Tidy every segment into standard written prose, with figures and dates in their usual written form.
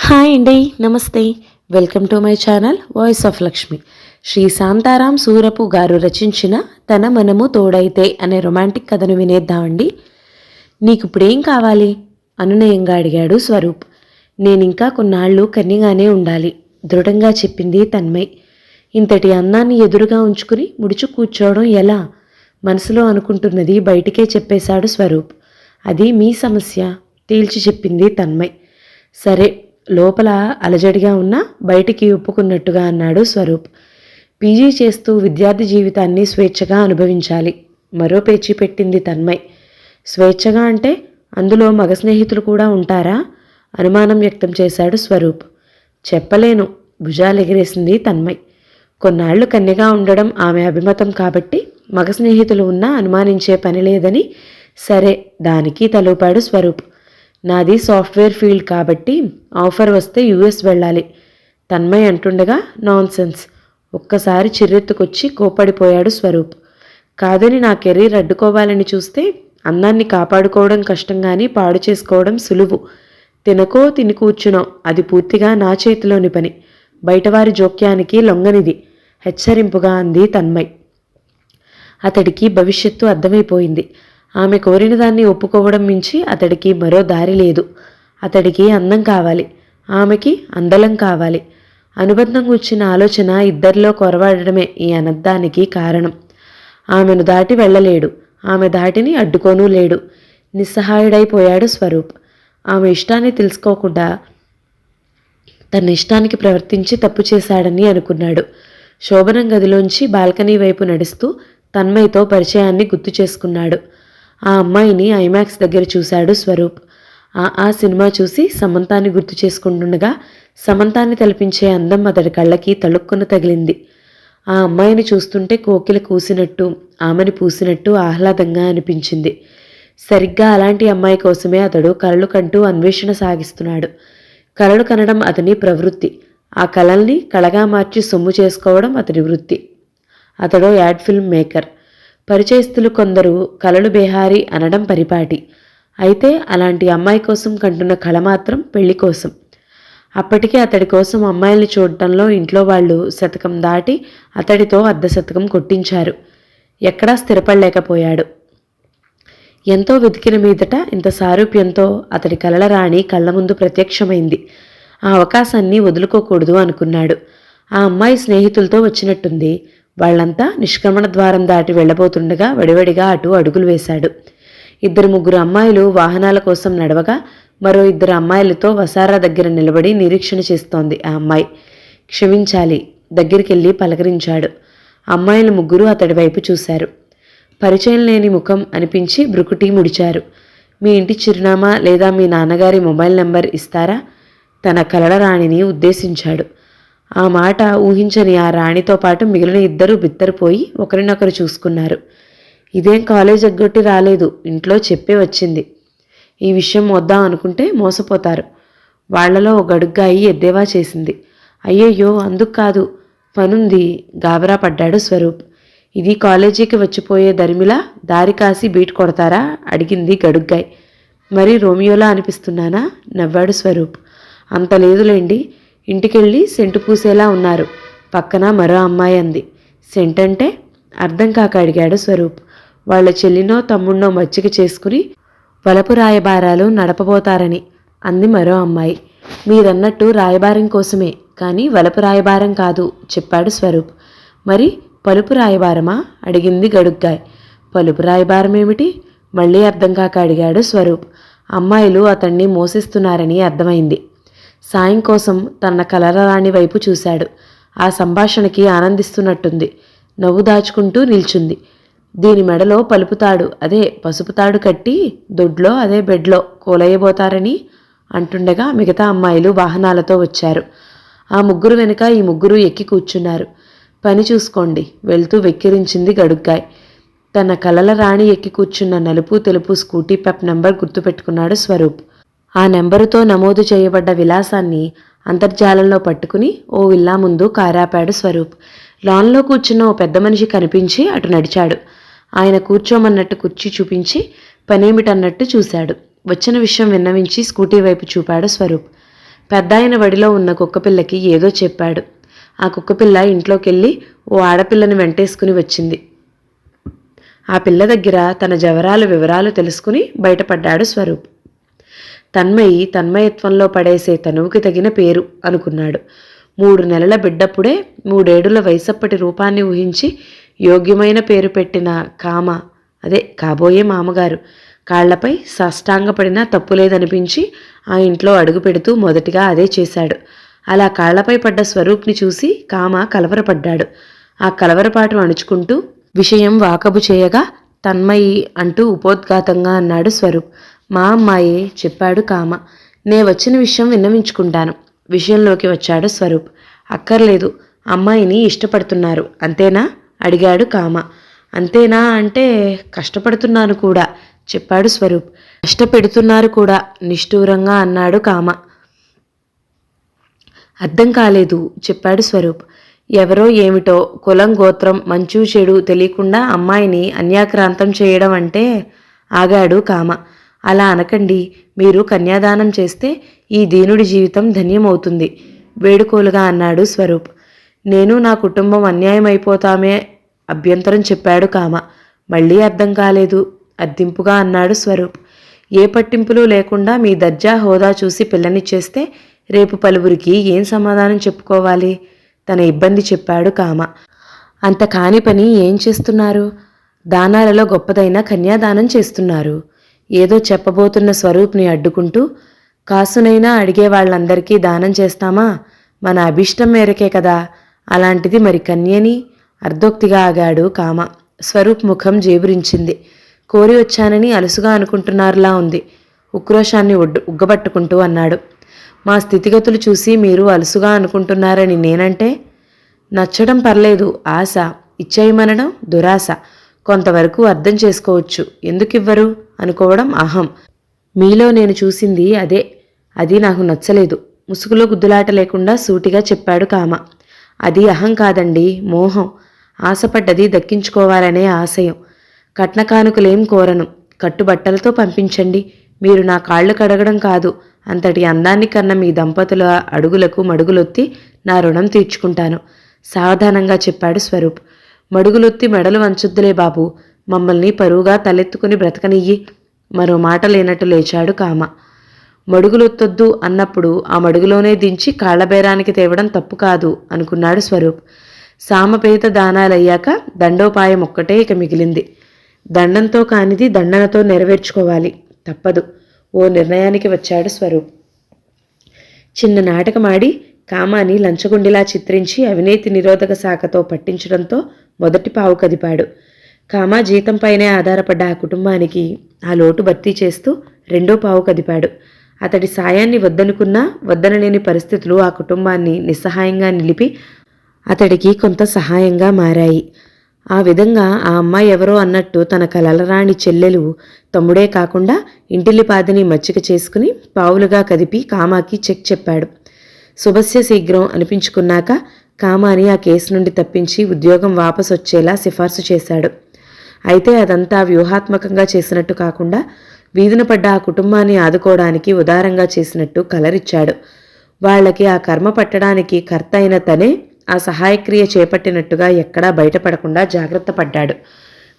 Hi అండి, నమస్తే. Welcome to my channel voice of Lakshmi. Shri Shantaram Surapu గారు రచించిన తన మనము తోడైతే అనే రొమాంటిక్ కథను వినేద్దామండి. నీకు ఇప్పుడేం కావాలి అనునయంగా అడిగాడు స్వరూప్. నేనింకా కొన్నాళ్ళు కన్యగానే ఉండాలి, దృఢంగా చెప్పింది తన్మయ్. ఇంతటి అన్నాన్ని ఎదురుగా ఉంచుకుని ముడుచు కూర్చోవడం ఎలా? మనసులో అనుకుంటున్నది బయటికే చెప్పేశాడు స్వరూప్. అది మీ సమస్య, తేల్చి చెప్పింది తన్మయ్. సరే, లోపల అలజడిగా ఉన్నా బయటికి ఒప్పుకున్నట్టుగా అన్నాడు స్వరూప్. పీజీ చేస్తూ విద్యార్థి జీవితాన్ని స్వేచ్ఛగా అనుభవించాలి, మరో పేచీ పెట్టింది తన్మయ్. స్వేచ్ఛగా అంటే అందులో మగ స్నేహితులు కూడా ఉంటారా? అనుమానం వ్యక్తం చేశాడు స్వరూప్. చెప్పలేను, భుజాలు ఎగిరేసింది తన్మయ్. కొన్నాళ్లు కన్యగా ఉండడం ఆమె అభిమతం కాబట్టి మగ స్నేహితులు ఉన్నా అనుమానించే పని లేదని సరే దానికి తలూపాడు స్వరూప్. నాది సాఫ్ట్వేర్ ఫీల్డ్ కాబట్టి ఆఫర్ వస్తే యూఎస్ వెళ్ళాలి తన్మయ్ అంటుండగా నాన్సెన్స్. ఒక్కసారి చిర్రెత్తుకొచ్చి కోపడిపోయాడు స్వరూప్. కాదని నా కెరీర్ అడ్డుకోవాలని చూస్తే అందాన్ని కాపాడుకోవడం కష్టం కానీ పాడు చేసుకోవడం సులువు. తినకో తిని కూర్చునో అది పూర్తిగా నా చేతిలోని పని, బయటవారి జోక్యానికి లొంగనిది హెచ్చరింపుగా అంది తన్మయ్. అతడికి భవిష్యత్తు అర్థమైపోయింది. ఆమె కోరిన దాన్ని ఒప్పుకోవడం మించి అతడికి మరో దారి లేదు. అతడికి అందం కావాలి, ఆమెకి అందలం కావాలి. అనుబంధం గుర్చిన ఆలోచన ఇద్దరిలో కొరవాడడమే ఈ అనర్థానికి కారణం. ఆమెను దాటి వెళ్ళలేడు, ఆమె దాటిని అడ్డుకోనూ లేడు. నిస్సహాయుడైపోయాడు స్వరూప్. ఆమె ఇష్టాన్ని తెలుసుకోకుండా తన ఇష్టానికి ప్రవర్తించి తప్పు చేశాడని అనుకున్నాడు. శోభనం గదిలోంచి బాల్కనీ వైపు నడుస్తూ తన్మయ్తో పరిచయాన్ని గుర్తు చేసుకున్నాడు. ఆ అమ్మాయిని ఐమాక్స్ దగ్గర చూశాడు స్వరూప్. ఆ సినిమా చూసి సమంతాన్ని గుర్తు చేసుకుంటుండగా సమంతాన్ని తలపించే అందం అతడి కళ్ళకి తళుక్కున తగిలింది. ఆ అమ్మాయిని చూస్తుంటే కోకిల కూసినట్టు, ఆమెని పూసినట్టు ఆహ్లాదంగా అనిపించింది. సరిగ్గా అలాంటి అమ్మాయి కోసమే అతడు కలలు కంటూ అన్వేషణ సాగిస్తున్నాడు. కలలు కనడం అతని ప్రవృత్తి, ఆ కలల్ని కళగా మార్చి సొమ్ము చేసుకోవడం అతడి వృత్తి. అతడు యాడ్ ఫిల్మ్ మేకర్. పరిచయస్తులు కొందరు కలలు బేహారీ అనడం పరిపాటి. అయితే అలాంటి అమ్మాయి కోసం కంటున్న కళ మాత్రం పెళ్లి కోసం. అప్పటికే అతడి కోసం అమ్మాయిల్ని చూడటంలో ఇంట్లో వాళ్ళు శతకం దాటి అతడితో అర్ధశతకం కొట్టించారు. ఎక్కడా స్థిరపడలేకపోయాడు. ఎంతో వెతికిన మీదట ఇంత సారూప్యంతో అతడి కలల రాణి కళ్ళ ముందు ప్రత్యక్షమైంది. ఆ అవకాశాన్ని వదులుకోకూడదు అనుకున్నాడు. ఆ అమ్మాయి స్నేహితులతో వచ్చినట్టుంది. వాళ్లంతా నిష్క్రమణ ద్వారం దాటి వెళ్లబోతుండగా వడివడిగా అటు అడుగులు వేశాడు. 2-3 అమ్మాయిలు వాహనాల కోసం నడవగా మరో 2 అమ్మాయిలతో వసారా దగ్గర నిలబడి నిరీక్షణ చేస్తోంది ఆ అమ్మాయి. క్షమించాలి, దగ్గరికెళ్ళి పలకరించాడు. అమ్మాయిలు 3 అతడి వైపు చూశారు. పరిచయం లేని ముఖం అనిపించి బ్రుకుటీ ముడిచారు. మీ ఇంటి చిరునామా లేదా మీ నాన్నగారి మొబైల్ నెంబర్ ఇస్తారా? తన కలల రాణిని ఉద్దేశించాడు. ఆ మాట ఊహించని ఆ రాణితో పాటు మిగిలిన 2 బిత్తరపోయి ఒకరినొకరు చూసుకున్నారు. ఇదేం కాలేజ్ ఎగ్గొట్టి రాలేదు, ఇంట్లో చెప్పే వచ్చింది. ఈ విషయం వద్దాం అనుకుంటే మోసపోతారు. వాళ్లలో ఓ గడుగ్గాయి ఎద్దేవా చేసింది. అయ్యయ్యో, అందుకు కాదు, పనుంది గాబరా పడ్డాడు స్వరూప్. ఇది కాలేజీకి వచ్చిపోయే దరిమిలా దారి కాసి బీట్ కొడతారా అడిగింది గడుగ్గాయ్. మరి రోమియోలా అనిపిస్తున్నానా? నవ్వాడు స్వరూప్. అంత లేదులేండి, ఇంటికెళ్ళి సెంటు పూసేలా ఉన్నారు, పక్కన మరో అమ్మాయి అంది. సెంట్ అంటే? అర్థం కాక అడిగాడు స్వరూప్. వాళ్ల చెల్లినో తమ్ముణ్ణో మచ్చిక చేసుకుని వలపు రాయబారాలు నడపబోతారని అంది మరో అమ్మాయి. మీరన్నట్టు రాయబారం కోసమే, కానీ వలపు రాయబారం కాదు చెప్పాడు స్వరూప్. మరి పలుపు రాయబారమా అడిగింది గడుగ్గాయ్. పలుపు రాయబారమేమిటి? మళ్లీ అర్థం కాక అడిగాడు స్వరూప్. అమ్మాయిలు అతన్ని మోసిస్తున్నారని అర్థమైంది. సాయం కోసం తన కలరాణి వైపు చూశాడు. ఆ సంభాషణకి ఆనందిస్తున్నట్టుంది. నవ్వు దాచుకుంటూ నిల్చుంది. దీని మెడలో పలుపుతాడు, అదే పసుపుతాడు కట్టి దొడ్లో అదే బెడ్లో కోలయ్యబోతారని అంటుండగా మిగతా అమ్మాయిలు వాహనాలతో వచ్చారు. ఆ 3 వెనుక ఈ 3 ఎక్కి కూర్చున్నారు. పని చూసుకోండి వెళ్తూ వెక్కిరించింది గడుగ్గాయ్. తన కలల రాణి ఎక్కి కూర్చున్న నలుపు తెలుపు స్కూటీ పెప్ నెంబర్ గుర్తుపెట్టుకున్నాడు స్వరూప్. ఆ నెంబరుతో నమోదు చేయబడ్డ విలాసాన్ని అంతర్జాలంలో పట్టుకుని ఓ విల్లా ముందు కారాపాడు స్వరూప్. లాన్లో కూర్చున్న ఓ పెద్ద మనిషి కనిపించి అటు నడిచాడు. ఆయన కూర్చోమన్నట్టు కుర్చీ చూపించి పనేమిటన్నట్టు చూశాడు. వచ్చిన విషయం విన్నవించి స్కూటీ వైపు చూపాడు స్వరూప్. పెద్దాయన వడిలో ఉన్న కుక్కపిల్లకి ఏదో చెప్పాడు. ఆ కుక్కపిల్ల ఇంట్లోకెళ్ళి ఓ ఆడపిల్లని వెంటేసుకుని వచ్చింది. ఆ పిల్ల దగ్గర తన జవరాలు వివరాలు తెలుసుకుని బయటపడ్డాడు స్వరూప్. తన్మయత్వంలో పడేసే తనువుకి తగిన పేరు అనుకున్నాడు. 3 నెలల బిడ్డప్పుడే 3 ఏడుల వయసప్పటి రూపాన్ని ఊహించి యోగ్యమైన పేరు పెట్టిన కామ, అదే కాబోయే మామగారు కాళ్లపై సాష్టాంగపడినా తప్పులేదనిపించి ఆ ఇంట్లో అడుగు పెడుతూ మొదటిగా అదే చేశాడు. అలా కాళ్లపై పడ్డ స్వరూప్ని చూసి కామ కలవరపడ్డాడు. ఆ కలవరపాటు అణుచుకుంటూ విషయం వాకబు చేయగా తన్మయి అంటూ ఉపోద్ఘాతంగా అన్నాడు స్వరూప్. మా అమ్మాయే చెప్పాడు కామ. నే వచ్చిన విషయం విన్నవించుకుంటాను. విషయంలోకి వచ్చాడు స్వరూప్. అక్కర్లేదు, అమ్మాయిని ఇష్టపడుతున్నారు అంతేనా అడిగాడు కామ. అంతేనా అంటే కష్టపడుతున్నాను కూడా చెప్పాడు స్వరూప్. కష్టపెడుతున్నారు కూడా నిష్ఠూరంగా అన్నాడు కామ. అర్థం కాలేదు చెప్పాడు స్వరూప్. ఎవరో ఏమిటో కులం గోత్రం మంచు చెడు తెలియకుండా అమ్మాయిని అన్యాక్రాంతం చేయడం అంటే ఆగాడు కామ. అలా అనకండి, మీరు కన్యాదానం చేస్తే ఈ దీనుడి జీవితం ధన్యమవుతుంది వేడుకోలుగా అన్నాడు స్వరూప్. నేను నా కుటుంబం అన్యాయమైపోతామే అభ్యంతరం చెప్పాడు కామ. మళ్ళీ అర్థం కాలేదు అద్దింపుగా అన్నాడు స్వరూప్. ఏ పట్టింపులు లేకుండా మీ దర్జా హోదా చూసి పిల్లనిచ్చేస్తే రేపు పలువురికి ఏం సమాధానం చెప్పుకోవాలి? తన ఇబ్బంది చెప్పాడు కామ. అంత కాని పని ఏం చేస్తున్నారు? దానాలలో గొప్పదైన కన్యాదానం చేస్తున్నారు. ఏదో చెప్పబోతున్న స్వరూప్ని అడ్డుకుంటూ, కాసునైనా అడిగే వాళ్ళందరికీ దానం చేస్తామా? మన అభిష్టం మేరకే కదా. అలాంటిది మరి కన్యని అర్ధోక్తిగా ఆగాడు కామ. స్వరూప్ ముఖం జేబురించింది. కోరి వచ్చానని అలుసుగా అనుకుంటున్నారులా ఉంది. ఉక్రోషాన్ని ఉగ్గబట్టుకుంటూ అన్నాడు. మా స్థితిగతులు చూసి మీరు అలుసుగా అనుకుంటున్నారని నేనంటే? నచ్చడం పర్లేదు, ఆశ, ఇచ్చేయమనడం దురాశ. కొంతవరకు అర్థం చేసుకోవచ్చు. ఎందుకివ్వరు అనుకోవడం అహం. మీలో నేను చూసింది అదే. అది నాకు నచ్చలేదు. ముసుగులో గుద్దులాట లేకుండా సూటిగా చెప్పాడు కామ. అది అహం కాదండి, మోహం. ఆశపడ్డది దక్కించుకోవాలనే ఆశయం. కట్నకానుకలేం కోరను. కట్టుబట్టలతో పంపించండి. మీరు నా కాళ్ళు కడగడం కాదు, అంతటి అందాన్ని కన్న మీ దంపతుల అడుగులకు మడుగులొత్తి నా రుణం తీర్చుకుంటాను సావధానంగా చెప్పాడు స్వరూప్. మడుగులొత్తి మెడలు వంచొద్దులే బాబు, మమ్మల్ని పరువుగా తలెత్తుకుని బ్రతకనియ్యి. మరో మాట లేనట్టు లేచాడు కామ. మడుగులొత్తొద్దు అన్నప్పుడు ఆ మడుగులోనే దించి కాళ్లబేరానికి తేవడం తప్పు కాదు అనుకున్నాడు స్వరూప్. సామపేత దానాలయ్యాక దండోపాయం ఒక్కటే ఇక మిగిలింది. దండంతో కానిది దండనతో నెరవేర్చుకోవాలి, తప్పదు. ఓ నిర్ణయానికి వచ్చాడు స్వరూప్. చిన్న నాటకమాడి కామాని లంచగొండిలా చిత్రించి అవినీతి నిరోధక శాఖతో పట్టించడంతో మొదటి పావు కదిపాడు. కామ జీతంపైనే ఆధారపడ్డ ఆ కుటుంబానికి ఆ లోటు భర్తీ చేస్తూ రెండో పావు కదిపాడు. అతడి సాయాన్ని వద్దనుకున్నా వద్దనలేని పరిస్థితులు ఆ కుటుంబాన్ని నిస్సహాయంగా నిలిపి అతడికి కొంత సహాయంగా మారాయి. ఆ విధంగా ఆ అమ్మాయి ఎవరో అన్నట్టు తన కలలరాణి చెల్లెలు తమ్ముడే కాకుండా ఇంటిల్లిపాదిని మచ్చిక చేసుకుని పావులుగా కదిపి కామాకి చెక్ చెప్పాడు. శుభస్య శీఘ్రం అనిపించుకున్నాక కామాని ఆ కేసు నుండి తప్పించి ఉద్యోగం వాపసొచ్చేలా సిఫార్సు చేశాడు. అయితే అదంతా వ్యూహాత్మకంగా చేసినట్టు కాకుండా వీధిన పడ్డ ఆ కుటుంబాన్ని ఆదుకోవడానికి ఉదారంగా చేసినట్టు కలరిచ్చాడు. వాళ్లకి ఆ కర్మ పట్టడానికి కర్త అయిన తనే ఆ సహాయక్రియ చేపట్టినట్టుగా ఎక్కడా బయటపడకుండా జాగ్రత్త పడ్డాడు.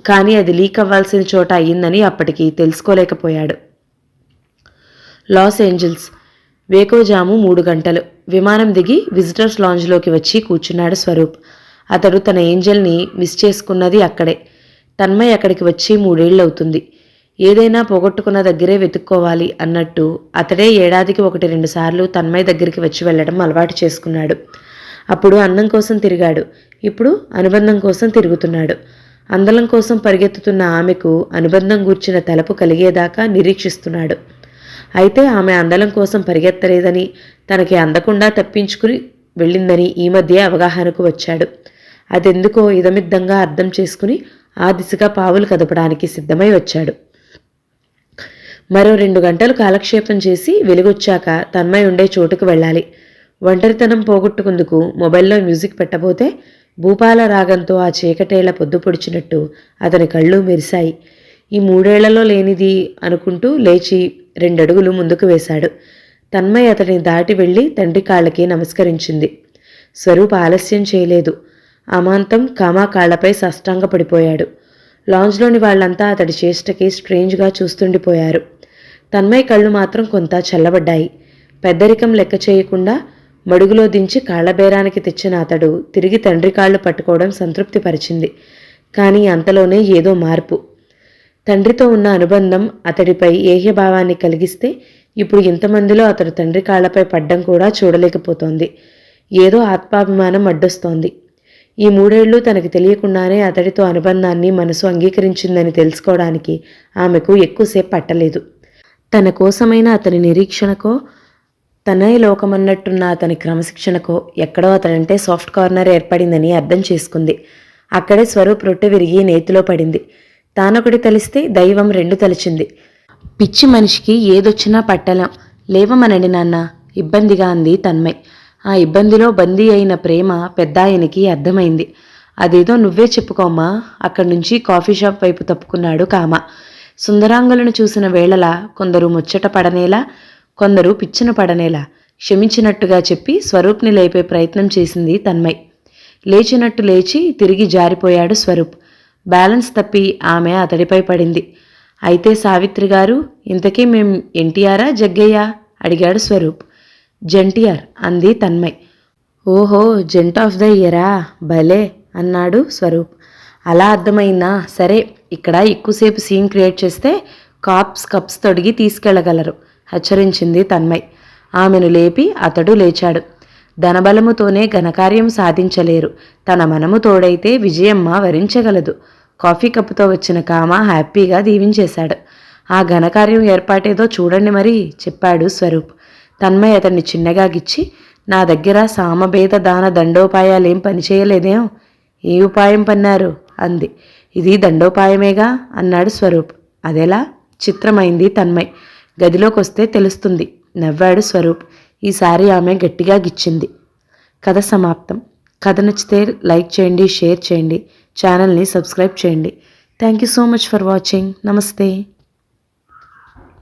కానీ అది లీక్ అవ్వాల్సిన చోట అయ్యిందని అప్పటికి తెలుసుకోలేకపోయాడు. లాస్ ఏంజల్స్, వేకోజాము 3 గంటలు. విమానం దిగి విజిటర్స్ లాంజ్లోకి వచ్చి కూర్చున్నాడు స్వరూప్. అతడు తన ఏంజల్ని మిస్ చేసుకున్నది అక్కడే. తన్మయ్ అక్కడికి వచ్చి 3 ఏళ్లవుతుంది. ఏదైనా పోగొట్టుకున్న దగ్గరే వెతుక్కోవాలి అన్నట్టు అతడే ఏడాదికి 1-2 సార్లు తన్మయ్ దగ్గరికి వచ్చి వెళ్లడం అలవాటు చేసుకున్నాడు. అప్పుడు అన్నం కోసం తిరిగాడు, ఇప్పుడు అనుబంధం కోసం తిరుగుతున్నాడు. అందలం కోసం పరిగెత్తుతున్న ఆమెకు అనుబంధం గూర్చిన తలపు కలిగేదాకా నిరీక్షిస్తున్నాడు. అయితే ఆమె అందలం కోసం పరిగెత్తలేదని, తనకి అందకుండా తప్పించుకుని వెళ్ళిందని ఈ మధ్య అవగాహనకు వచ్చాడు. అదెందుకో ఇదమిద్దంగా అర్థం చేసుకుని ఆ దిశగా పావులు కదపడానికి సిద్ధమై వచ్చాడు. మరో 2 గంటలు కాలక్షేపం చేసి వెలుగొచ్చాక తన్మయ్ ఉండే చోటుకు వెళ్ళాలి. ఒంటరితనం పోగొట్టుకుందుకు మొబైల్లో మ్యూజిక్ పెట్టబోతే భూపాల రాగంతో ఆ చీకటేళ్ల పొద్దు పొడిచినట్టు అతని కళ్ళు మెరిశాయి. ఈ 3 ఏళ్లలో లేనిది అనుకుంటూ లేచి 2 అడుగులు ముందుకు వేశాడు. తన్మయ్ అతడిని దాటి వెళ్ళి తండ్రి కాళ్ళకి నమస్కరించింది. స్వరూప్ ఆలస్యం చేయలేదు. అమాంతం కామా కాళ్లపై సాష్టాంగపడిపోయాడు. లాంజ్లోని వాళ్లంతా అతడి చేష్టకి స్ట్రేంజ్గా చూస్తుండిపోయారు. తన్మయ్ కళ్ళు మాత్రం కొంత చల్లబడ్డాయి. పెద్దరికం లెక్క చేయకుండా మడుగులో దించి కాళ్లబేరానికి తెచ్చిన అతడు తిరిగి తండ్రి కాళ్లు పట్టుకోవడం సంతృప్తిపరిచింది. కానీ అంతలోనే ఏదో మార్పు. తండ్రితో ఉన్న అనుబంధం అతడిపై ఏహ్యభావాన్ని కలిగిస్తే ఇప్పుడు ఇంతమందిలో అతడు తండ్రి కాళ్లపై పడ్డం కూడా చూడలేకపోతోంది. ఏదో ఆత్మాభిమానం అడ్డొస్తోంది. ఈ 3 ఏళ్లు తనకి తెలియకుండానే అతడితో అనుబంధాన్ని మనసు అంగీకరించిందని తెలుసుకోవడానికి ఆమెకు ఎక్కువసేపు పట్టలేదు. తన కోసమైన అతని నిరీక్షణకో, తనే లోకమన్నట్టున్న అతని క్రమశిక్షణకో ఎక్కడో అతడంటే సాఫ్ట్ కార్నర్ ఏర్పడిందని అర్థం చేసుకుంది. అక్కడే స్వరూప్ రొట్టె విరిగి నేతిలో పడింది. తానొకటి తలిస్తే దైవం 2 తలిచింది. పిచ్చి మనిషికి ఏదొచ్చినా పట్టలేం. లేవమనండి నాన్న, ఇబ్బందిగా అంది తన్మయ్. ఆ ఇబ్బందిలో బందీ అయిన ప్రేమ పెద్దాయనికి అర్థమైంది. అదేదో నువ్వే చెప్పుకోమ్మా. అక్కడి నుంచి కాఫీ షాప్ వైపు తప్పుకున్నాడు కామ. సుందరాంగులను చూసిన వేళలా కొందరు ముచ్చట పడనేలా, కొందరు పిచ్చిన పడనేలా క్షమించినట్టుగా చెప్పి స్వరూప్ని లేపే ప్రయత్నం చేసింది తన్మయ్. లేచినట్టు లేచి తిరిగి జారిపోయాడు స్వరూప్. బ్యాలెన్స్ తప్పి ఆమె అతడిపై పడింది. అయితే సావిత్రి గారు, ఇంతకీ మేం ఎన్టీఆరా జగ్గయ్యా అడిగాడు స్వరూప్. జెన్టీఆర్ అంది తన్మయ్. ఓహో, జెంట్ ఆఫ్ ద ఇయరా, భలే అన్నాడు స్వరూప్. అలా అర్థమైందా? సరే, ఇక్కడ ఎక్కువసేపు సీన్ క్రియేట్ చేస్తే కప్స్ తొడిగి తీసుకెళ్లగలరు హెచ్చరించింది తన్మయ్. ఆమెను లేపి అతడు లేచాడు. ధనబలముతోనే ఘనకార్యం సాధించలేరు, తన మనము తోడైతే విజయమ్మ వరించగలదు. కాఫీ కప్పుతో వచ్చిన కామ హ్యాపీగా దీవించేశాడు. ఆ ఘనకార్యం ఏర్పాటేదో చూడండి మరి చెప్పాడు స్వరూప్. తన్మయ్ అతన్ని చిన్నగా గిచ్చి, నా దగ్గర సామభేద దాన దండోపాయాలేం పనిచేయలేదేం? ఏ ఉపాయం పన్నారు అంది. ఇది దండోపాయమేగా అన్నాడు స్వరూప్. అదెలా? చిత్రమైంది తన్మయ్. గదిలోకొస్తే తెలుస్తుంది నవ్వాడు స్వరూప్. ఈసారి ఆమె గట్టిగా గిచ్చింది. కథ సమాప్తం. కథ నచ్చితే లైక్ చేయండి, షేర్ చేయండి, ఛానల్ని సబ్స్క్రైబ్ చేయండి. Thank you so much for watching. నమస్తే.